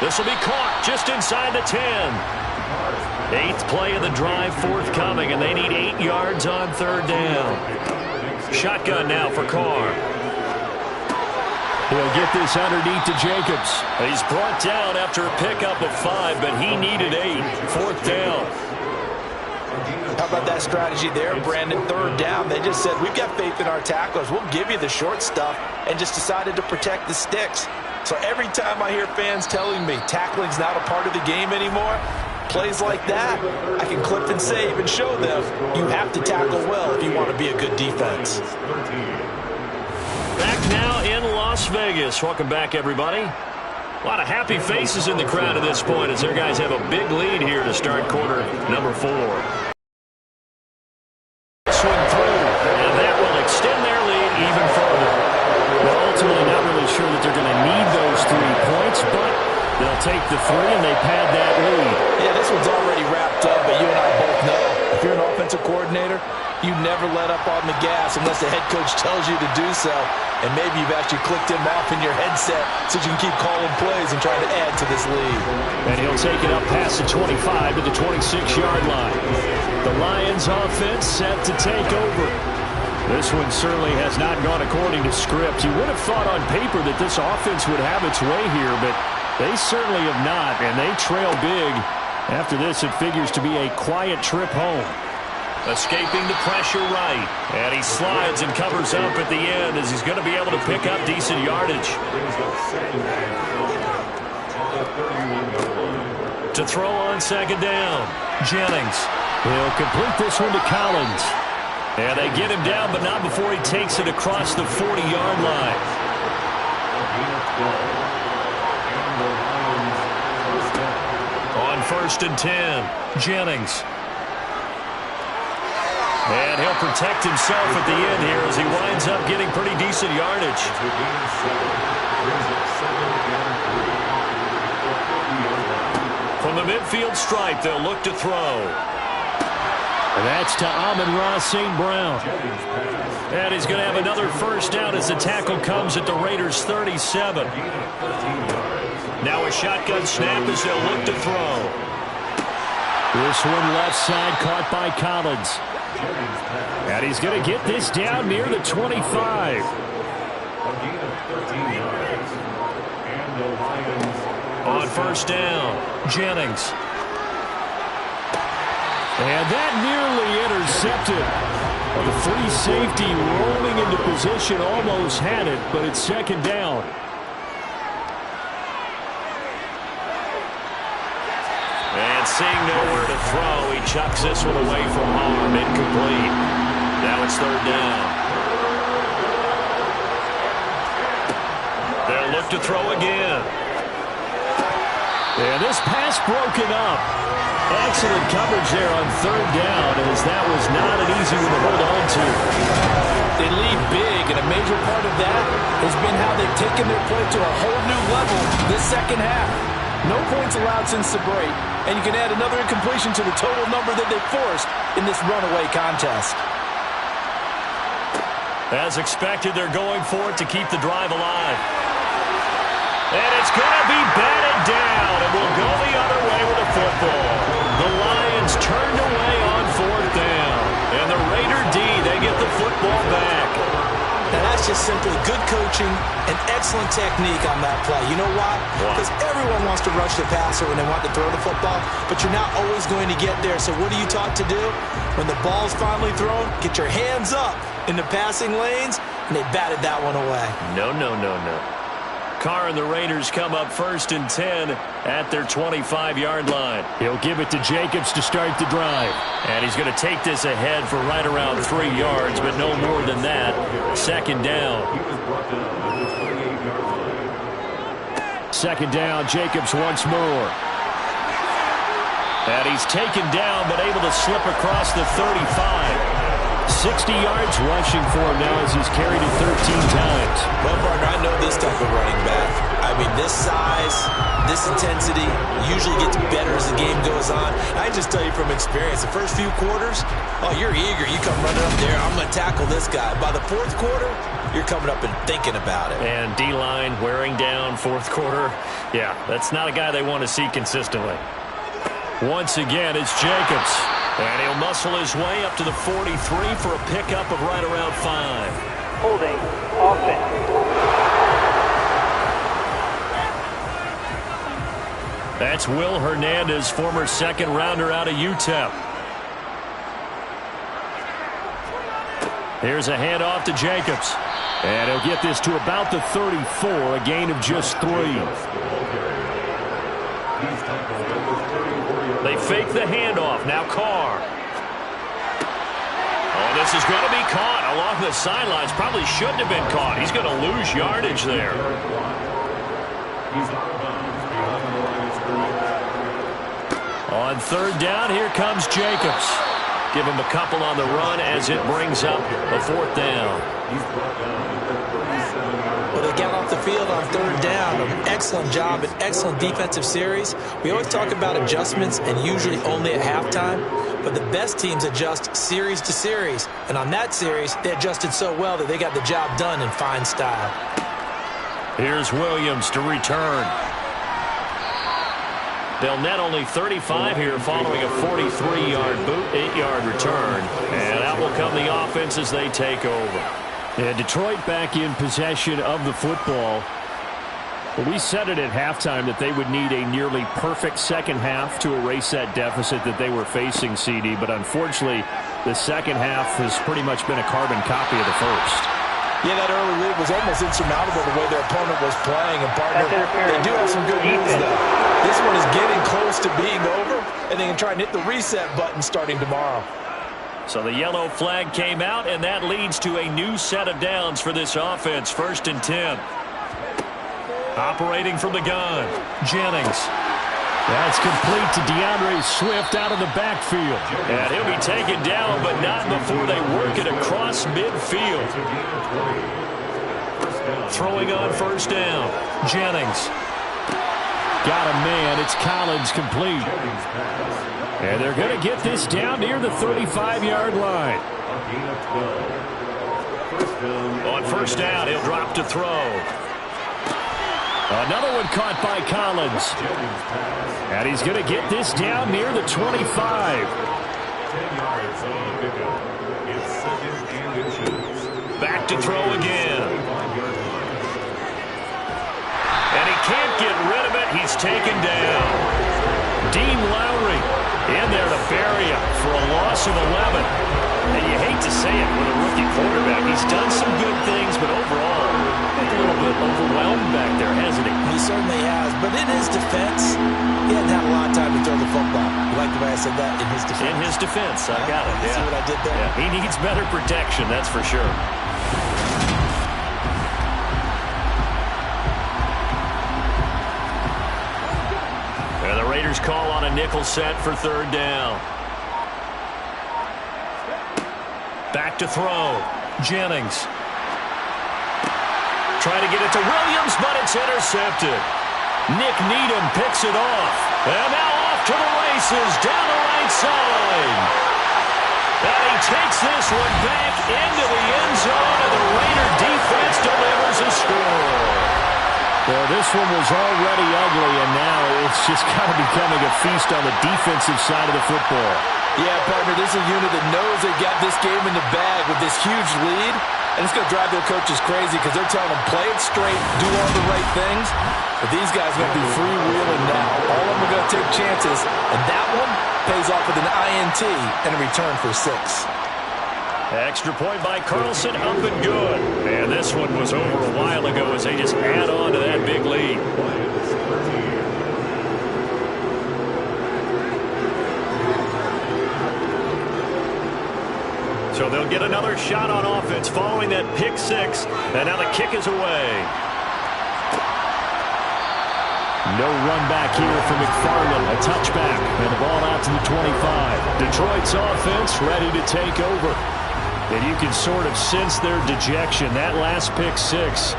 This will be caught just inside the 10. 8th play of the drive forthcoming, and they need 8 yards on 3rd down. Shotgun now for Carr. He'll get this underneath to Jacobs. He's brought down after a pickup of 5, but he needed 8. 4th down. How about that strategy there, Brandon? 3rd down. They just said, we've got faith in our tacklers. We'll give you the short stuff, and just decided to protect the sticks. So every time I hear fans telling me tackling's not a part of the game anymore, plays like that, I can clip and save and show them you have to tackle well if you want to be a good defense. Back now in Las Vegas. Welcome back, everybody. A lot of happy faces in the crowd at this point as their guys have a big lead here to start quarter number 4. Swing through, and that will extend their lead even further. Well, ultimately not really sure that they're going to need those 3 points, but they'll take the 3 and they pad that lead. Yeah, this one's already wrapped up, but you and I both know if you're an offensive coordinator, you never let up on the gas unless the head coach tells you to do so. And maybe you've actually clicked him off in your headset so you can keep calling plays and trying to add to this lead. And he'll take it up past the 25 to the 26-yard line. The Lions offense set to take over. This one certainly has not gone according to script. You would have thought on paper that this offense would have its way here, but they certainly have not, and they trail big. After this, it figures to be a quiet trip home. Escaping the pressure right. And he slides and covers up at the end as he's going to be able to pick up decent yardage. To throw on 2nd down. Jennings. He'll complete this one to Collins. And they get him down, but not before he takes it across the 40-yard line. On 1st and 10, Jennings. And he'll protect himself at the end here as he winds up getting pretty decent yardage. From the midfield stripe, they'll look to throw. And that's to Amon-Ra St. Brown. And he's going to have another 1st down as the tackle comes at the Raiders' 37. Now a shotgun snap as they'll look to throw. This one left side caught by Collins. And he's going to get this down near the 25. On 1st down, Jennings. And that nearly intercepted. The free safety rolling into position almost had it, but it's 2nd down. And seeing nowhere to throw, he chucks this one away from harm. Incomplete. Now it's 3rd down. They'll look to throw again. And this pass broken up. Excellent coverage there on third down, as that was not an easy one to hold on to. They lead big, and a major part of that has been how they've taken their play to a whole new level this second half. No points allowed since the break, and you can add another incompletion to the total number that they forced in this runaway contest. As expected, they're going for it to keep the drive alive. And it's going to be batted down, and we'll go the other way with the football. The Lions turned away on fourth down, and the Raider D, they get the football back. Now that's just simply good coaching and excellent technique on that play. You know why? Because everyone wants to rush the passer when they want to throw the football, but you're not always going to get there. So what are you taught to do? When the ball's finally thrown, get your hands up in the passing lanes, and they batted that one away. No. Carr and the Raiders come up 1st and 10 at their 25-yard line. He'll give it to Jacobs to start the drive. And he's going to take this ahead for right around 3 yards, but no more than that. Second down. Second down, Jacobs once more. And he's taken down, but able to slip across the 35. 60 yards rushing for him now as he's carried it 13 times. Well, partner, I know this type of running back. I mean, this size, this intensity usually gets better as the game goes on. I just tell you from experience, the first few quarters, oh, you're eager. You come running up there, I'm going to tackle this guy. By the fourth quarter, you're coming up and thinking about it. And D-line wearing down fourth quarter. Yeah, that's not a guy they want to see consistently. Once again, it's Jacobs. And he'll muscle his way up to the 43 for a pickup of right around 5. Holding. Offense. That's Will Hernandez, former second rounder out of UTEP. Here's a handoff to Jacobs. And he'll get this to about the 34, a gain of just 3. They fake the handoff. Now Carr. Oh, this is going to be caught along the sidelines. Probably shouldn't have been caught. He's going to lose yardage there. On third down, here comes Jacobs. Give him a couple on the run as it brings up a fourth down. Well, they got off the field on third down. An excellent job, an excellent defensive series. We always talk about adjustments and usually only at halftime, but the best teams adjust series to series. And on that series, they adjusted so well that they got the job done in fine style. Here's Williams to return. They'll net only 35 here following a 43-yard boot, 8-yard return. And out will come the offense as they take over. Yeah, Detroit back in possession of the football. We said it at halftime that they would need a nearly perfect second half to erase that deficit that they were facing, CD. But unfortunately, the second half has pretty much been a carbon copy of the first. Yeah, that early lead was almost insurmountable the way their opponent was playing. And partner, they do have some good moves, though. This one is getting close to being over, and they can try and hit the reset button starting tomorrow. So the yellow flag came out, and that leads to a new set of downs for this offense. 1st and 10. Operating from the gun, Jennings. That's complete to DeAndre Swift out of the backfield. And he'll be taken down, but not before they work it across midfield. Throwing on first down, Jennings. Got a man, it's Collins complete. And they're going to get this down near the 35-yard line. On first down, he'll drop to throw. Another one caught by Collins. And he's going to get this down near the 25. Back to throw again. And he can't get rid of it. He's taken down. Dean Lowry in there to bury him for a loss of 11. And you hate to say it with a rookie quarterback. He's done some good things, but overall, a little bit overwhelmed back there, hasn't he? He certainly has, but in his defense, he hadn't had a lot of time to throw the football. You like the way I said that? In his defense. In his defense, I got it. You see what I did there? Yeah, he needs better protection, that's for sure. Raiders call on a nickel set for third down. Back to throw. Jennings. Trying to get it to Williams, but it's intercepted. Nick Needham picks it off. And now off to the races down the right side. And he takes this one back into the end zone, and the Raider defense delivers a score. Well, this one was already ugly, and now it's just kind of becoming a feast on the defensive side of the football. Yeah, partner, this is a unit that knows they've got this game in the bag with this huge lead, and it's going to drive their coaches crazy because they're telling them, play it straight, do all the right things. But these guys are going to be freewheeling now. All of them are going to take chances, and that one pays off with an INT and a return for 6. Extra point by Carlson, up and good. And this one was over a while ago as they just add on to that big lead. So they'll get another shot on offense following that pick 6. And now the kick is away. No run back here for McFarland. A touchback. And the ball out to the 25. Detroit's offense ready to take over. And you can sort of sense their dejection. That last pick 6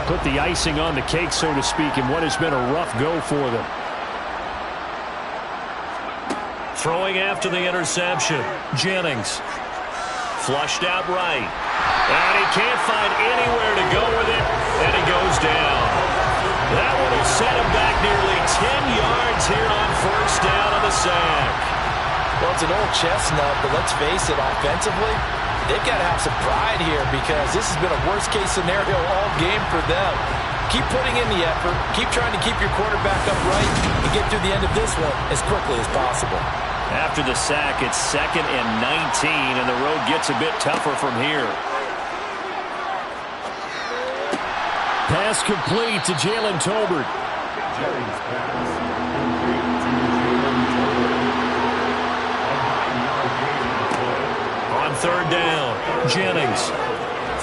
put the icing on the cake, so to speak, in what has been a rough go for them. Throwing after the interception. Jennings. Flushed out right. And he can't find anywhere to go with it. And he goes down. That one will set him back nearly 10 yards here on first down on the sack. Well, it's an old chestnut, but let's face it, offensively, they've got to have some pride here because this has been a worst-case scenario all game for them. Keep putting in the effort. Keep trying to keep your quarterback upright and get through the end of this one as quickly as possible. After the sack, it's 2nd and 19, and the road gets a bit tougher from here. Pass complete to Jalen Tolbert. On third down, Jennings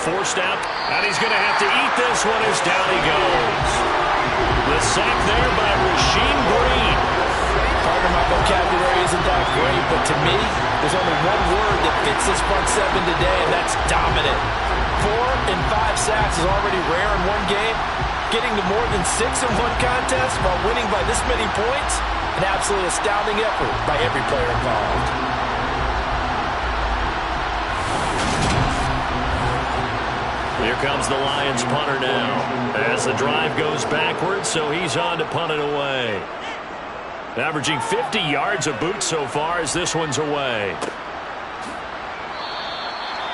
forced out, and he's going to have to eat this one as down he goes. The sack there by Rasheem Green. Partner, my vocabulary isn't that great, but to me, there's only one word that fits this front 7 today, and that's dominant. 4 and 5 sacks is already rare in one game. Getting to more than 6 in one contest while winning by this many points, an absolutely astounding effort by every player involved. Here comes the Lions punter now as the drive goes backwards, so he's on to punt it away. Averaging 50 yards a boot so far as this one's away.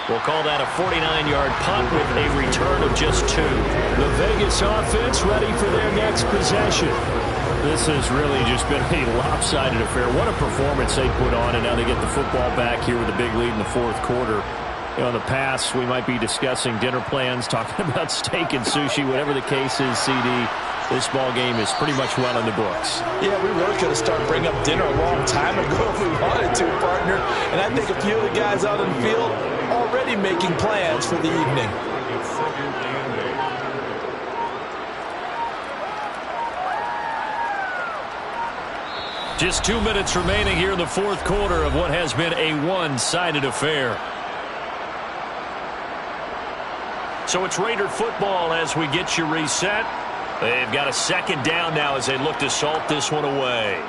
We'll call that a 49-yard punt with a return of just 2. The Vegas offense ready for their next possession. This has really just been a lopsided affair. What a performance they put on, and now they get the football back here with a big lead in the 4th quarter. You know, in the past, we might be discussing dinner plans, talking about steak and sushi, whatever the case is, CD. This ball game is pretty much well in the books. Yeah, we really could have started bringing up dinner a long time ago if we wanted to, partner. And I think a few of the guys out in the field already making plans for the evening. Just 2 minutes remaining here in the 4th quarter of what has been a one-sided affair. So it's Raider football as we get you reset. They've got a 2nd down now as they look to salt this one away.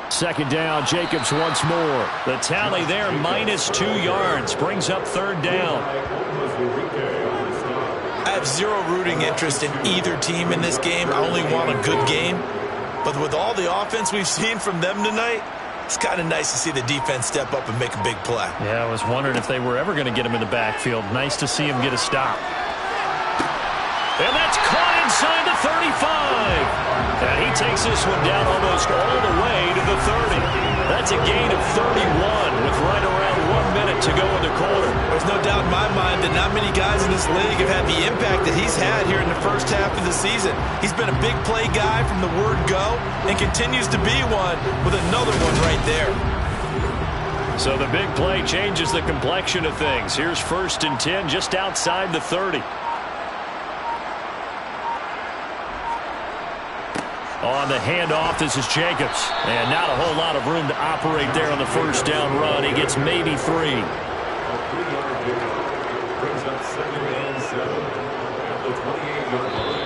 2nd down, Jacobs once more. The tally there, -2 yards, brings up 3rd down. I have zero rooting interest in either team in this game. I only want a good game. But with all the offense we've seen from them tonight, it's kind of nice to see the defense step up and make a big play. Yeah, I was wondering if they were ever going to get him in the backfield. Nice to see him get a stop. And that's caught inside the 35. And he takes this one down almost all the way to the 30. That's a gain of 31 with right around 1 minute to go in the quarter. There's no doubt in my mind that not many guys in this league have had the impact that he's had here in the first half of the season. He's been a big play guy from the word go and continues to be one with another one right there. So the big play changes the complexion of things. Here's 1st and 10 just outside the 30. On the handoff, this is Jacobs. And not a whole lot of room to operate there on the first down run. He gets maybe 3. A 3-yard pickup brings up 2nd and 7 at the 28-yard line.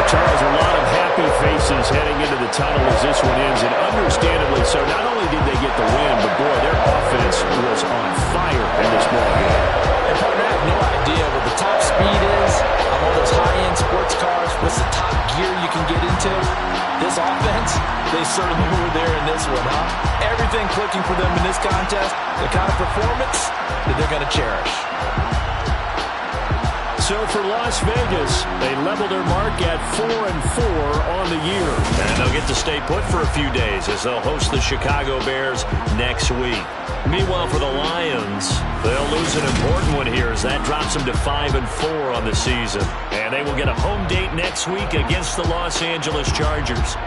Charles, a lot of happy faces heading into the tunnel as this one ends, and understandably so. Not only did they get the win, but boy, their offense was on fire in this ball game. And partner, I have no idea what the top speed is on all those high-end sports cars. What's the top gear you can get into? This offense, they certainly were there in this one, huh? Everything clicking for them in this contest, the kind of performance that they're going to cherish. So for Las Vegas, they level their mark at 4-4 on the year. And they'll get to stay put for a few days as they'll host the Chicago Bears next week. Meanwhile, for the Lions, they'll lose an important one here as that drops them to 5-4 on the season. And they will get a home date next week against the Los Angeles Chargers.